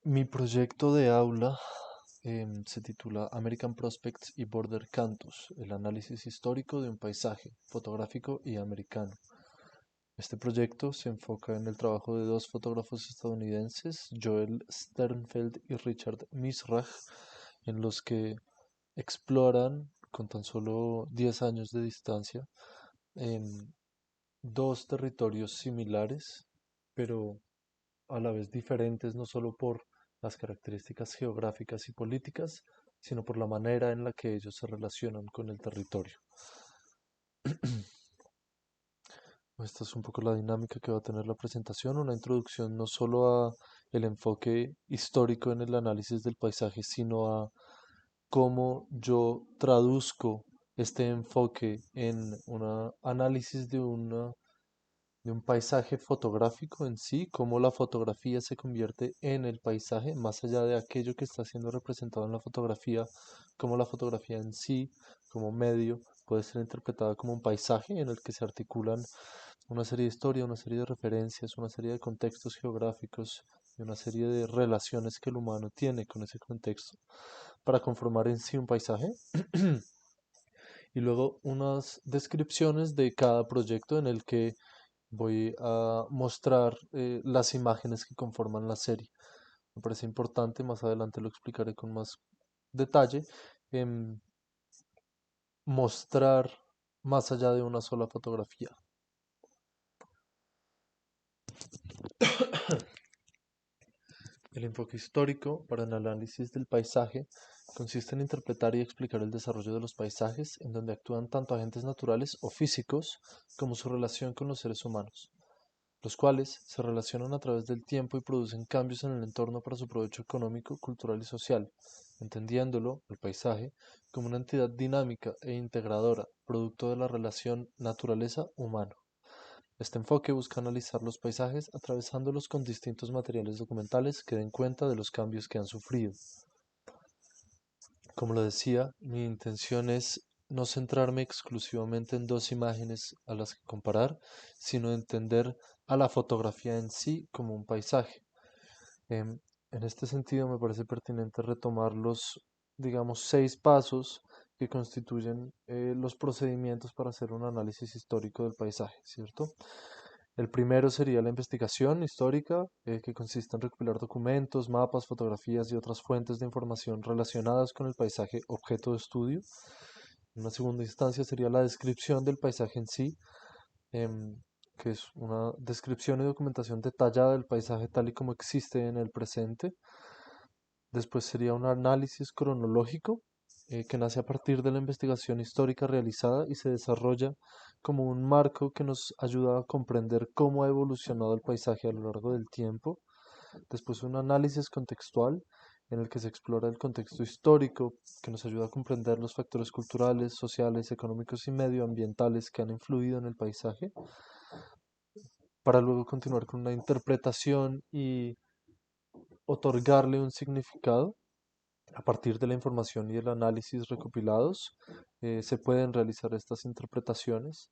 Mi proyecto de aula se titula American Prospects y Border Cantus, el análisis histórico de un paisaje fotográfico y americano. Este proyecto se enfoca en el trabajo de dos fotógrafos estadounidenses, Joel Sternfeld y Richard Misrach, en los que exploran con tan solo 10 años de distancia en dos territorios similares, pero a la vez diferentes no solo por las características geográficas y políticas, sino por la manera en la que ellos se relacionan con el territorio. Esta es un poco la dinámica que va a tener la presentación, una introducción no solo a el enfoque histórico en el análisis del paisaje, sino a cómo yo traduzco este enfoque en un análisis de un paisaje fotográfico en sí, cómo la fotografía se convierte en el paisaje, más allá de aquello que está siendo representado en la fotografía, cómo la fotografía en sí, como medio, puede ser interpretada como un paisaje en el que se articulan una serie de historia, una serie de referencias, una serie de contextos geográficos y una serie de relaciones que el humano tiene con ese contexto para conformar en sí un paisaje. Y luego unas descripciones de cada proyecto en el que voy a mostrar las imágenes que conforman la serie. Me parece importante, más adelante lo explicaré con más detalle, em, mostrar más allá de una sola fotografía. El enfoque histórico para el análisis del paisaje consiste en interpretar y explicar el desarrollo de los paisajes en donde actúan tanto agentes naturales o físicos como su relación con los seres humanos, los cuales se relacionan a través del tiempo y producen cambios en el entorno para su provecho económico, cultural y social, entendiéndolo, el paisaje, como una entidad dinámica e integradora, producto de la relación naturaleza-humano. Este enfoque busca analizar los paisajes atravesándolos con distintos materiales documentales que den cuenta de los cambios que han sufrido. Como lo decía, mi intención es no centrarme exclusivamente en dos imágenes a las que comparar, sino entender a la fotografía en sí como un paisaje. Em, en este sentido, me parece pertinente retomar los, digamos, 6 pasos que constituyen los procedimientos para hacer un análisis histórico del paisaje, ¿cierto? El primero sería la investigación histórica, que consiste en recopilar documentos, mapas, fotografías y otras fuentes de información relacionadas con el paisaje objeto de estudio. En una segunda instancia sería la descripción del paisaje en sí, em, que es una descripción y documentación detallada del paisaje tal y como existe en el presente. Después sería un análisis cronológico que nace a partir de la investigación histórica realizada y se desarrolla como un marco que nos ayuda a comprender cómo ha evolucionado el paisaje a lo largo del tiempo. Después un análisis contextual en el que se explora el contexto histórico que nos ayuda a comprender los factores culturales, sociales, económicos y medioambientales que han influido en el paisaje, para luego continuar con una interpretación y otorgarle un significado. A partir de la información y el análisis recopilados, se pueden realizar estas interpretaciones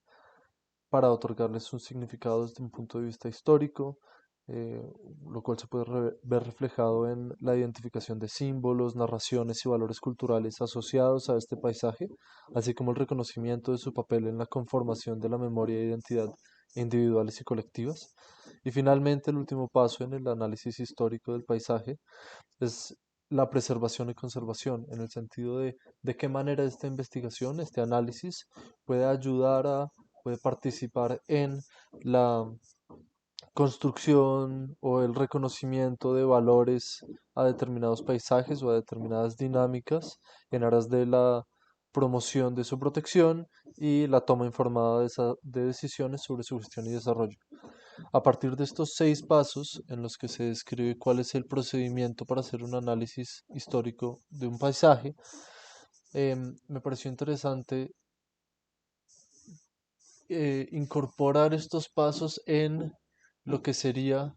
para otorgarles un significado desde un punto de vista histórico, eh, lo cual se puede ver reflejado en la identificación de símbolos, narraciones y valores culturales asociados a este paisaje, así como el reconocimiento de su papel en la conformación de la memoria e identidad individuales y colectivas. Y finalmente, el último paso en el análisis histórico del paisaje es la preservación y conservación, en el sentido de qué manera esta investigación, este análisis, puede ayudar a, puede participar en la construcción o el reconocimiento de valores a determinados paisajes o a determinadas dinámicas en aras de la promoción de su protección y la toma informada de decisiones sobre su gestión y desarrollo. A partir de estos 6 pasos en los que se describe cuál es el procedimiento para hacer un análisis histórico de un paisaje, me pareció interesante incorporar estos pasos en lo que sería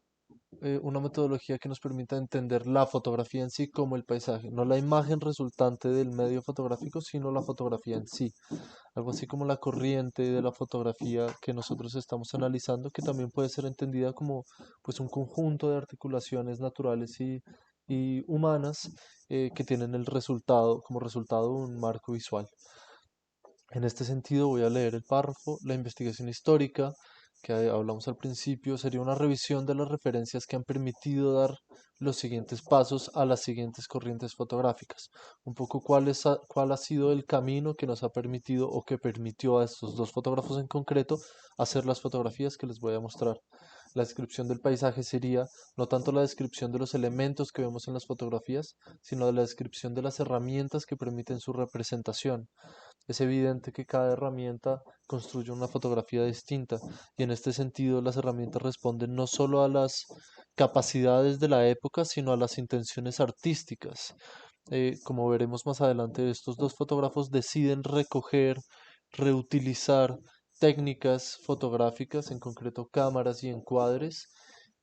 una metodología que nos permita entender la fotografía en sí como el paisaje, no la imagen resultante del medio fotográfico, sino la fotografía en sí, algo así como la corriente de la fotografía que nosotros estamos analizando, que también puede ser entendida como pues un conjunto de articulaciones naturales y y humanas que tienen el resultado, como resultado un marco visual. En este sentido, voy a leer el párrafo. La investigación histórica, que hablamos al principio, sería una revisión de las referencias que han permitido dar los siguientes pasos a las siguientes corrientes fotográficas. Un poco cuál ha sido el camino que nos ha permitido o que permitió a estos dos fotógrafos en concreto hacer las fotografías que les voy a mostrar. La descripción del paisaje sería no tanto la descripción de los elementos que vemos en las fotografías, sino la descripción de las herramientas que permiten su representación. Es evidente que cada herramienta construye una fotografía distinta y en este sentido las herramientas responden no solo a las capacidades de la época, sino a las intenciones artísticas. Como veremos más adelante, estos dos fotógrafos deciden recoger, reutilizar técnicas fotográficas, en concreto cámaras y encuadres,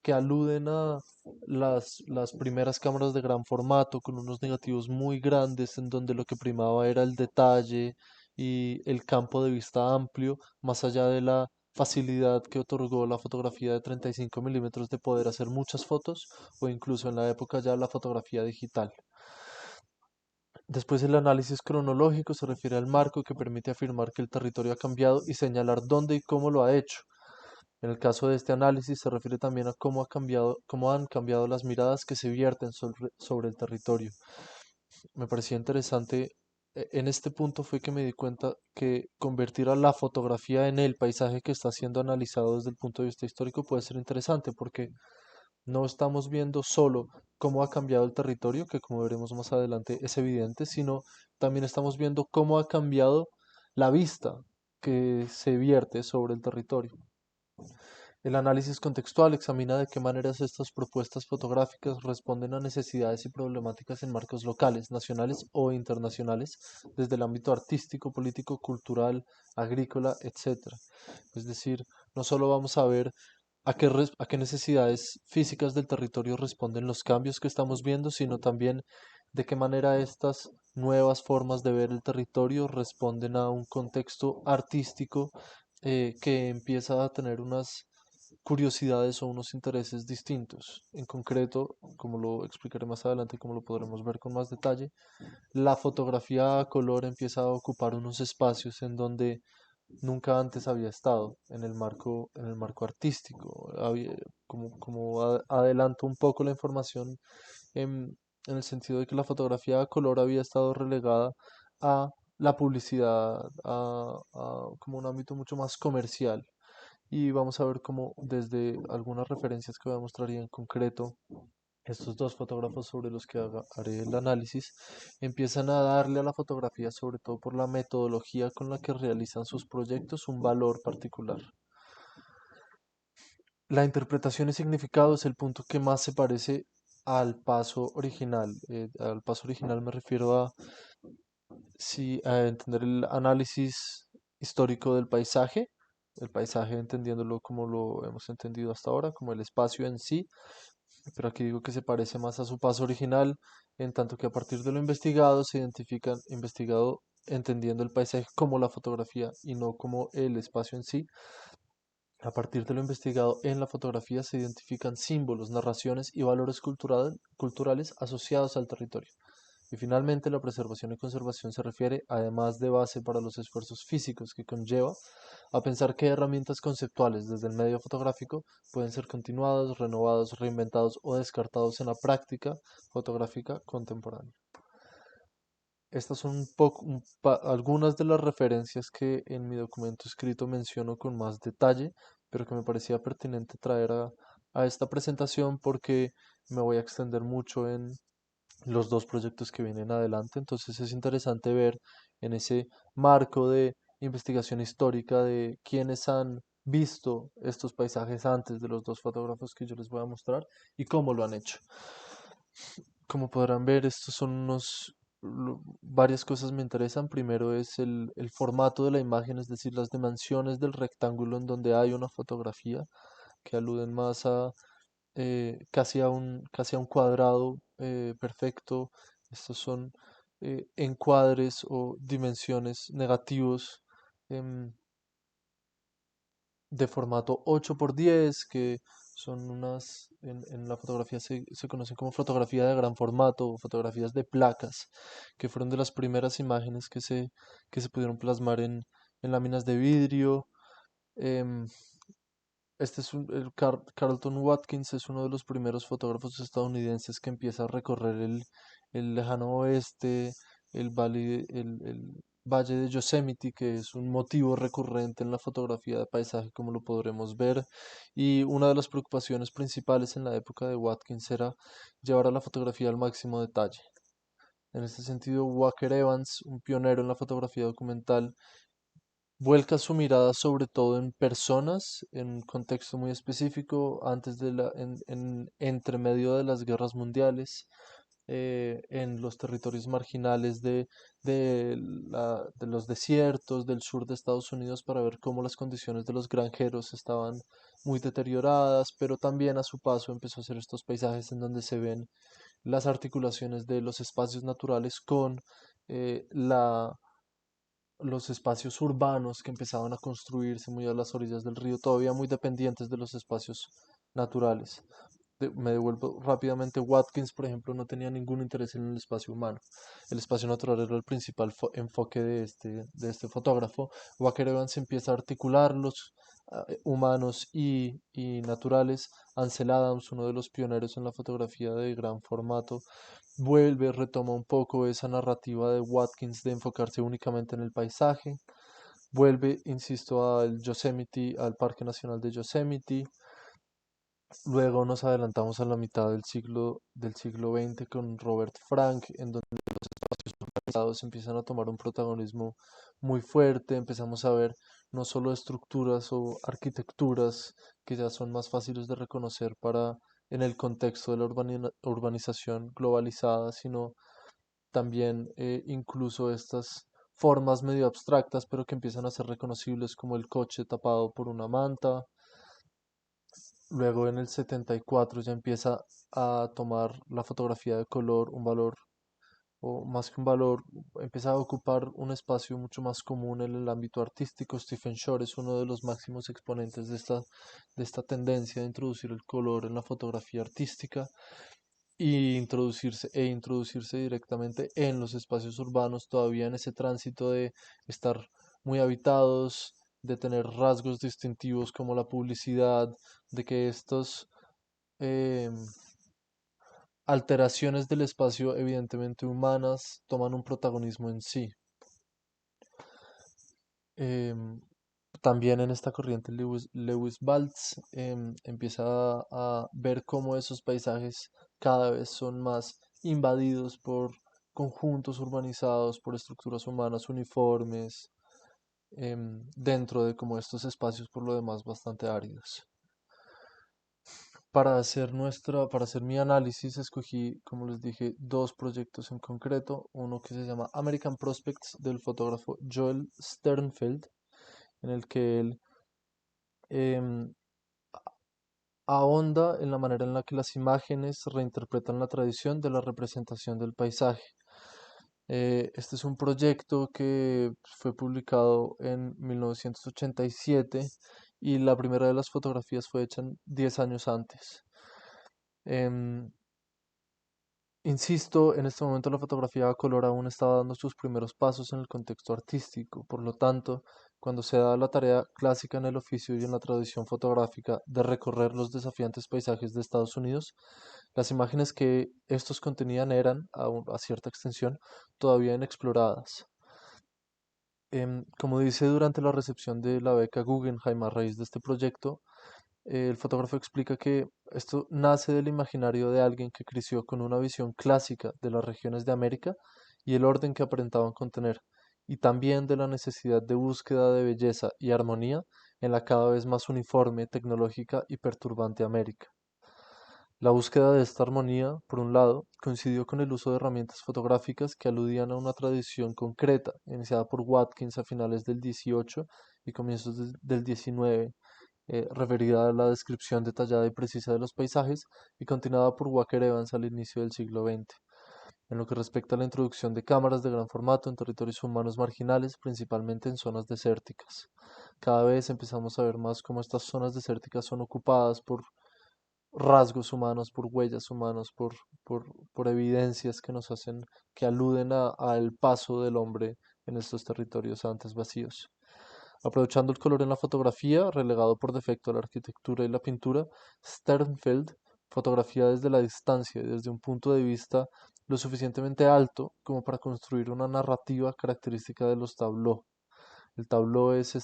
que aluden a las primeras cámaras de gran formato con unos negativos muy grandes en donde lo que primaba era el detalle y el campo de vista amplio, más allá de la facilidad que otorgó la fotografía de 35 milímetros de poder hacer muchas fotos o incluso en la época ya la fotografía digital. Después el análisis cronológico se refiere al marco que permite afirmar que el territorio ha cambiado y señalar dónde y cómo lo ha hecho. En el caso de este análisis se refiere también a cómo han cambiado las miradas que se vierten sobre el territorio. Me parecía interesante, en este punto fue que me di cuenta que convertir a la fotografía en el paisaje que está siendo analizado desde el punto de vista histórico puede ser interesante porque no estamos viendo solo cómo ha cambiado el territorio, que como veremos más adelante es evidente, sino también estamos viendo cómo ha cambiado la vista que se vierte sobre el territorio. El análisis contextual examina de qué maneras estas propuestas fotográficas responden a necesidades y problemáticas en marcos locales, nacionales o internacionales, desde el ámbito artístico, político, cultural, agrícola, etcétera. Es decir, no solo vamos a ver a qué necesidades físicas del territorio responden los cambios que estamos viendo, sino también de qué manera estas nuevas formas de ver el territorio responden a un contexto artístico que empieza a tener unas curiosidades o unos intereses distintos. En concreto, como lo explicaré más adelante, como lo podremos ver con más detalle, la fotografía a color empieza a ocupar unos espacios en donde nunca antes había estado en el marco artístico. Adelanto un poco la información en el sentido de que la fotografía a color había estado relegada a la publicidad, como un ámbito mucho más comercial. Y vamos a ver cómo desde algunas referencias que voy a mostrar y en concreto estos dos fotógrafos sobre los que haré el análisis empiezan a darle a la fotografía, sobre todo por la metodología con la que realizan sus proyectos, un valor particular. La interpretación y significado es el punto que más se parece al paso original. Al paso original me refiero a entender el análisis histórico del paisaje, el paisaje entendiéndolo como lo hemos entendido hasta ahora, como el espacio en sí, pero aquí digo que se parece más a su paso original, en tanto que a partir de lo investigado se identifican, investigado entendiendo el paisaje como la fotografía y no como el espacio en sí. A partir de lo investigado en la fotografía se identifican símbolos, narraciones y valores culturales asociados al territorio. Y finalmente, la preservación y conservación se refiere, además de base para los esfuerzos físicos que conlleva, a pensar qué herramientas conceptuales desde el medio fotográfico pueden ser continuados, renovados, reinventados o descartados en la práctica fotográfica contemporánea. Estas son algunas de las referencias que en mi documento escrito menciono con más detalle, pero que me parecía pertinente traer a esta presentación porque me voy a extender mucho en los dos proyectos que vienen adelante. Entonces es interesante ver en ese marco de investigación histórica de quienes han visto estos paisajes antes de los dos fotógrafos que yo les voy a mostrar y cómo lo han hecho. Como podrán ver, estos son varias cosas me interesan. Primero es el formato de la imagen, es decir, las dimensiones del rectángulo en donde hay una fotografía que aluden más a casi a un cuadrado perfecto. Estos son encuadres o dimensiones negativos em, de formato 8 por 10 que En la fotografía se conocen como fotografía de gran formato o fotografías de placas, que fueron de las primeras imágenes que se pudieron plasmar en láminas de vidrio. Em, Carlton Watkins es uno de los primeros fotógrafos estadounidenses que empieza a recorrer el lejano oeste, el valle de Yosemite, que es un motivo recurrente en la fotografía de paisaje, como lo podremos ver. Y una de las preocupaciones principales en la época de Watkins era llevar a la fotografía al máximo detalle. En este sentido, Walker Evans, un pionero en la fotografía documental, vuelca su mirada sobre todo en personas, en un contexto muy específico, entre medio de las guerras mundiales, en los territorios marginales de los desiertos del sur de Estados Unidos para ver cómo las condiciones de los granjeros estaban muy deterioradas, pero también a su paso empezó a hacer estos paisajes en donde se ven las articulaciones de los espacios naturales con la los espacios urbanos que empezaban a construirse muy a las orillas del río, todavía muy dependientes de los espacios naturales. Me devuelvo rápidamente. Watkins, por ejemplo, no tenía ningún interés en el espacio humano. El espacio natural era el principal enfoque de este fotógrafo. Walker Evans empieza a articular los humanos y naturales. Ansel Adams, uno de los pioneros en la fotografía de gran formato, retoma un poco esa narrativa de Watkins de enfocarse únicamente en el paisaje. Vuelve, insisto, al Parque Nacional de Yosemite. Luego nos adelantamos a la mitad del siglo XX con Robert Frank, en donde los estados empiezan a tomar un protagonismo muy fuerte. Empezamos a ver no solo estructuras o arquitecturas que ya son más fáciles de reconocer en el contexto de la urbanización globalizada, sino también incluso estas formas medio abstractas, pero que empiezan a ser reconocibles como el coche tapado por una manta. Luego en el 74 ya empieza a tomar la fotografía de color un valor, o más que un valor, empieza a ocupar un espacio mucho más común en el ámbito artístico. Stephen Shore es uno de los máximos exponentes de esta tendencia de introducir el color en la fotografía artística introducirse directamente en los espacios urbanos, todavía en ese tránsito de estar muy habitados, de tener rasgos distintivos como la publicidad, de que estos em, alteraciones del espacio evidentemente humanas toman un protagonismo en sí. Em, También en esta corriente Lewis Baltz empieza a ver cómo esos paisajes cada vez son más invadidos por conjuntos urbanizados, por estructuras humanas uniformes, dentro de como estos espacios por lo demás bastante áridos. Para hacer mi análisis, escogí, como les dije, dos proyectos en concreto. Uno que se llama American Prospects del fotógrafo Joel Sternfeld, en el que él em, ahonda en la manera en la que las imágenes reinterpretan la tradición de la representación del paisaje. Este es un proyecto que fue publicado en 1987 y la primera de las fotografías fue hecha 10 años antes. Em, Insisto, en este momento la fotografía a color aún estaba dando sus primeros pasos en el contexto artístico. Por lo tanto, cuando se da la tarea clásica en el oficio y en la tradición fotográfica de recorrer los desafiantes paisajes de Estados Unidos, las imágenes que estos contenían eran, a cierta extensión, todavía inexploradas. Como dice durante la recepción de la beca Guggenheim a raíz de este proyecto, el fotógrafo explica que esto nace del imaginario de alguien que creció con una visión clásica de las regiones de América y el orden que aparentaban contener, y también de la necesidad de búsqueda de belleza y armonía en la cada vez más uniforme, tecnológica y perturbante América. La búsqueda de esta armonía, por un lado, coincidió con el uso de herramientas fotográficas que aludían a una tradición concreta, iniciada por Watkins a finales del 18 y comienzos del 19, referida a la descripción detallada y precisa de los paisajes, y continuada por Walker Evans al inicio del siglo XX. En lo que respecta a la introducción de cámaras de gran formato en territorios humanos marginales, principalmente en zonas desérticas. Cada vez empezamos a ver más cómo estas zonas desérticas son ocupadas por rasgos humanos, por huellas humanas, por, por evidencias que nos hacen, que aluden al paso del hombre en estos territorios antes vacíos. Aprovechando el color en la fotografía, relegado por defecto a la arquitectura y la pintura, Sternfeld fotografía desde la distancia y desde un punto de vista lo suficientemente alto como para construir una narrativa característica de los tableaux. El tableau es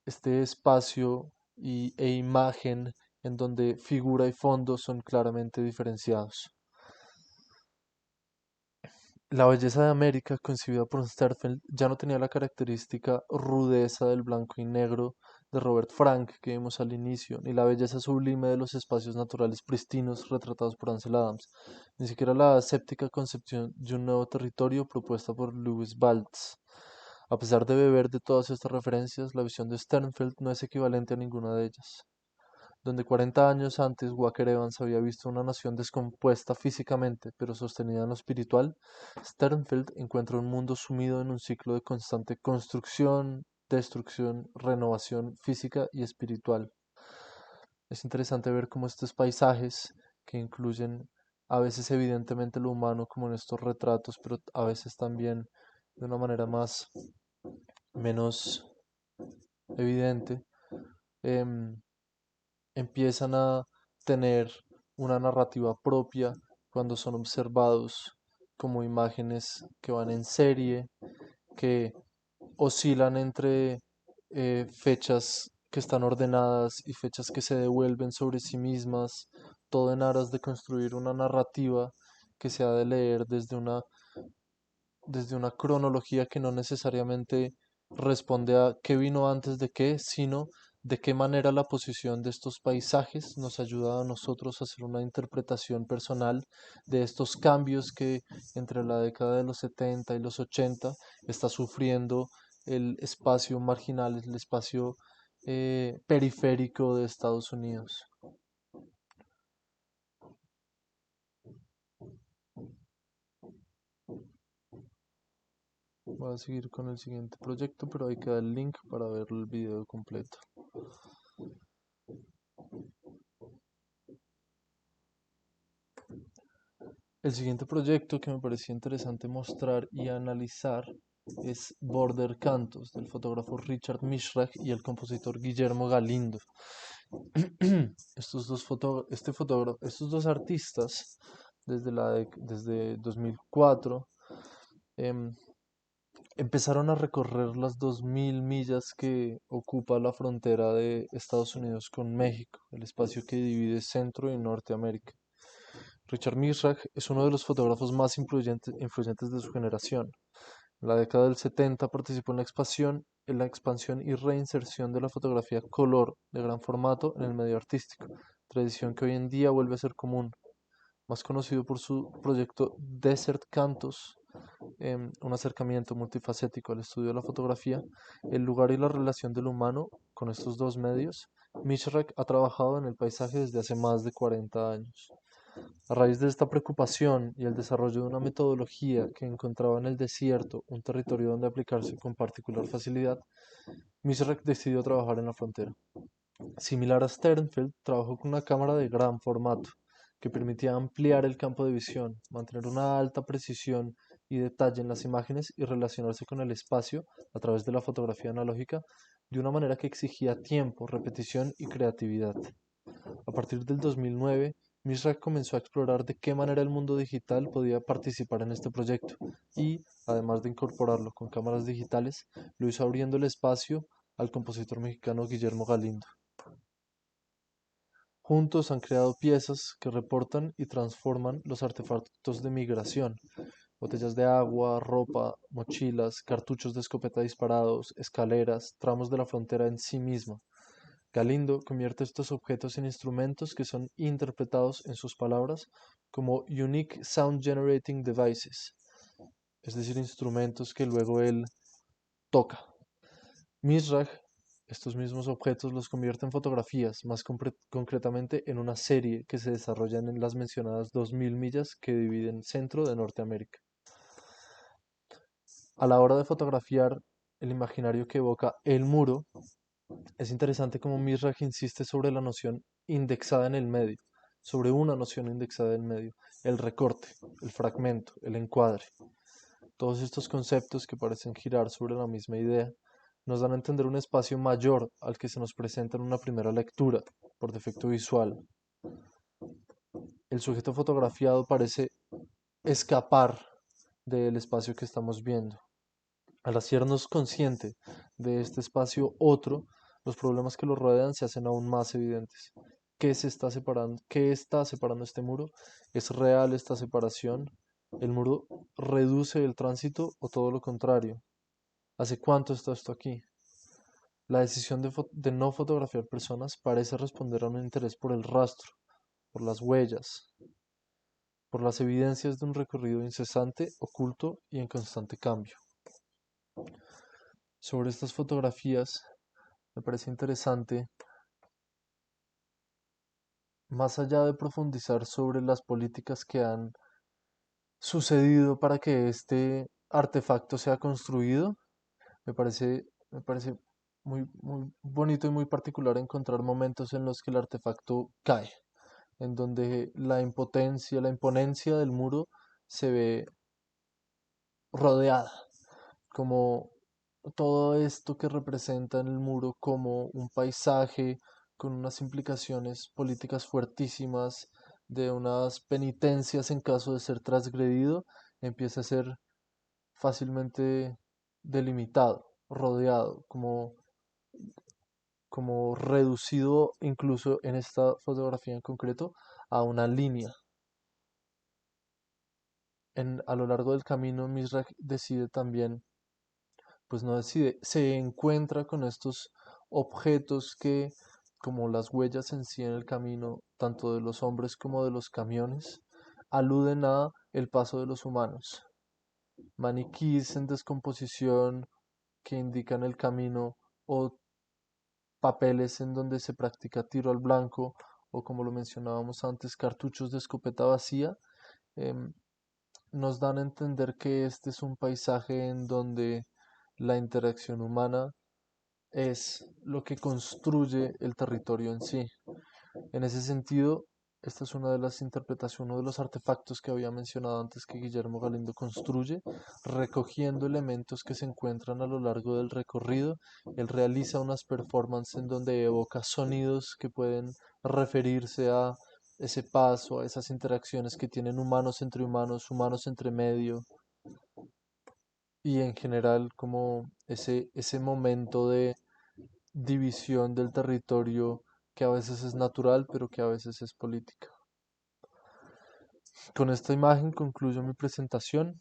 este espacio e imagen en donde figura y fondo son claramente diferenciados. La belleza de América, concebida por Sternfeld, ya no tenía la característica rudeza del blanco y negro de Robert Frank que vimos al inicio, ni la belleza sublime de los espacios naturales pristinos retratados por Ansel Adams, ni siquiera la aséptica concepción de un nuevo territorio propuesta por Louis Baltz. A pesar de beber de todas estas referencias, la visión de Sternfeld no es equivalente a ninguna de ellas. Donde 40 años antes Walker Evans había visto una nación descompuesta físicamente, pero sostenida en lo espiritual, Sternfeld encuentra un mundo sumido en un ciclo de constante construcción, destrucción, renovación física y espiritual. Es interesante ver cómo estos paisajes, que incluyen a veces evidentemente lo humano como en estos retratos, pero a veces también de una manera más menos evidente, em, empiezan a tener una narrativa propia cuando son observados como imágenes que van en serie, que oscilan entre fechas que están ordenadas y fechas que se devuelven sobre sí mismas, todo en aras de construir una narrativa que se ha de leer desde una cronología que no necesariamente responde a qué vino antes de qué, sino de qué manera la posición de estos paisajes nos ayuda a nosotros a hacer una interpretación personal de estos cambios que entre la década de los 70 y los 80 está sufriendo el espacio marginal, el espacio periférico de Estados Unidos. Voy a seguir con el siguiente proyecto, pero ahí queda el link para ver el video completo. El siguiente proyecto que me parecía interesante mostrar y analizar es Border Cantos, del fotógrafo Richard Mishrach y el compositor Guillermo Galindo. Estos dos artistas, desde 2004, em, empezaron a recorrer las 2000 millas que ocupa la frontera de Estados Unidos con México, el espacio que divide Centro y Norteamérica. Richard Misrach es uno de los fotógrafos más influyentes de su generación. En la década del 70 participó en la expansión y reinserción de la fotografía color de gran formato en el medio artístico, tradición que hoy en día vuelve a ser común. Más conocido por su proyecto Desert Cantos, un acercamiento multifacético al estudio de la fotografía, el lugar y la relación del humano con estos dos medios, Misrach ha trabajado en el paisaje desde hace más de 40 años. A raíz de esta preocupación y el desarrollo de una metodología que encontraba en el desierto un territorio donde aplicarse con particular facilidad, Misrach decidió trabajar en la frontera. Similar a Sternfeld, trabajó con una cámara de gran formato que permitía ampliar el campo de visión, mantener una alta precisión y detalle en las imágenes y relacionarse con el espacio a través de la fotografía analógica de una manera que exigía tiempo, repetición y creatividad. A partir del 2009, Misrach comenzó a explorar de qué manera el mundo digital podía participar en este proyecto y, además de incorporarlo con cámaras digitales, lo hizo abriendo el espacio al compositor mexicano Guillermo Galindo. Juntos han creado piezas que reportan y transforman los artefactos de migración: botellas de agua, ropa, mochilas, cartuchos de escopeta disparados, escaleras, tramos de la frontera en sí misma. Galindo convierte estos objetos en instrumentos que son interpretados, en sus palabras, como Unique Sound Generating Devices, es decir, instrumentos que luego él toca. Misrach estos mismos objetos los convierte en fotografías, más concretamente en una serie que se desarrolla en las mencionadas 2000 millas que dividen centro de Norteamérica. A la hora de fotografiar el imaginario que evoca el muro, Es interesante cómo Misrach insiste sobre la noción indexada en el medio, sobre una noción indexada en el medio, el recorte, el fragmento, el encuadre. Todos estos conceptos que parecen girar sobre la misma idea nos dan a entender un espacio mayor al que se nos presenta en una primera lectura, por defecto visual. El sujeto fotografiado parece escapar del espacio que estamos viendo. Al hacernos consciente de este espacio otro, los problemas que lo rodean se hacen aún más evidentes. ¿Qué se está separando? ¿Qué está separando este muro? ¿Es real esta separación? ¿El muro reduce el tránsito o todo lo contrario? ¿Hace cuánto está esto aquí? La decisión de no fotografiar personas parece responder a un interés por el rastro, por las huellas, por las evidencias de un recorrido incesante, oculto y en constante cambio. Sobre estas fotografías, me parece interesante, más allá de profundizar sobre las políticas que han sucedido para que este artefacto sea construido, me parece muy bonito y muy particular encontrar momentos en los que el artefacto cae, en donde la impotencia, la imponencia del muro se ve rodeada, como todo esto que representa en el muro como un paisaje con unas implicaciones políticas fuertísimas, de unas penitencias en caso de ser transgredido, empieza a ser fácilmente delimitado, rodeado, como reducido incluso en esta fotografía en concreto a una línea. A lo largo del camino, Misrach decide también, pues no decide, se encuentra con estos objetos que, como las huellas en sí en el camino, tanto de los hombres como de los camiones, aluden a el paso de los humanos. Maniquís en descomposición que indican el camino, o papeles en donde se practica tiro al blanco, o como lo mencionábamos antes, cartuchos de escopeta vacía, em, nos dan a entender que este es un paisaje en donde la interacción humana es lo que construye el territorio en sí. En ese sentido, esta es una de las interpretaciones, uno de los artefactos que había mencionado antes que Guillermo Galindo construye, recogiendo elementos que se encuentran a lo largo del recorrido. Él realiza unas performances en donde evoca sonidos que pueden referirse a ese paso, a esas interacciones que tienen humanos entre medio, y en general como ese momento de división del territorio que a veces es natural, pero que a veces es política. Con esta imagen concluyo mi presentación,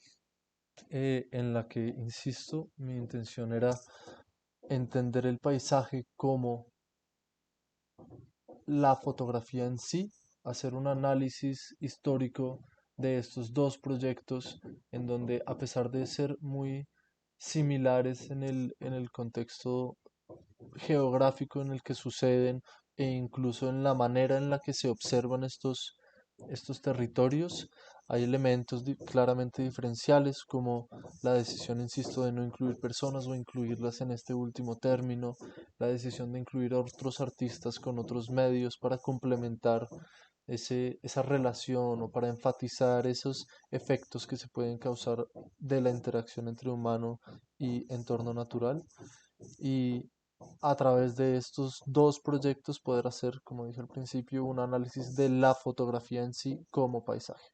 en la que, insisto, mi intención era entender el paisaje como la fotografía en sí, hacer un análisis histórico de estos dos proyectos, en donde, a pesar de ser muy similares en el contexto geográfico en el que suceden, e incluso en la manera en la que se observan estos territorios, hay elementos claramente diferenciales, como la decisión, insisto, de no incluir personas o incluirlas en este último término, la decisión de incluir a otros artistas con otros medios para complementar esa relación, o para enfatizar esos efectos que se pueden causar de la interacción entre humano y entorno natural. Y a través de estos dos proyectos poder hacer, como dije al principio, un análisis de la fotografía en sí como paisaje.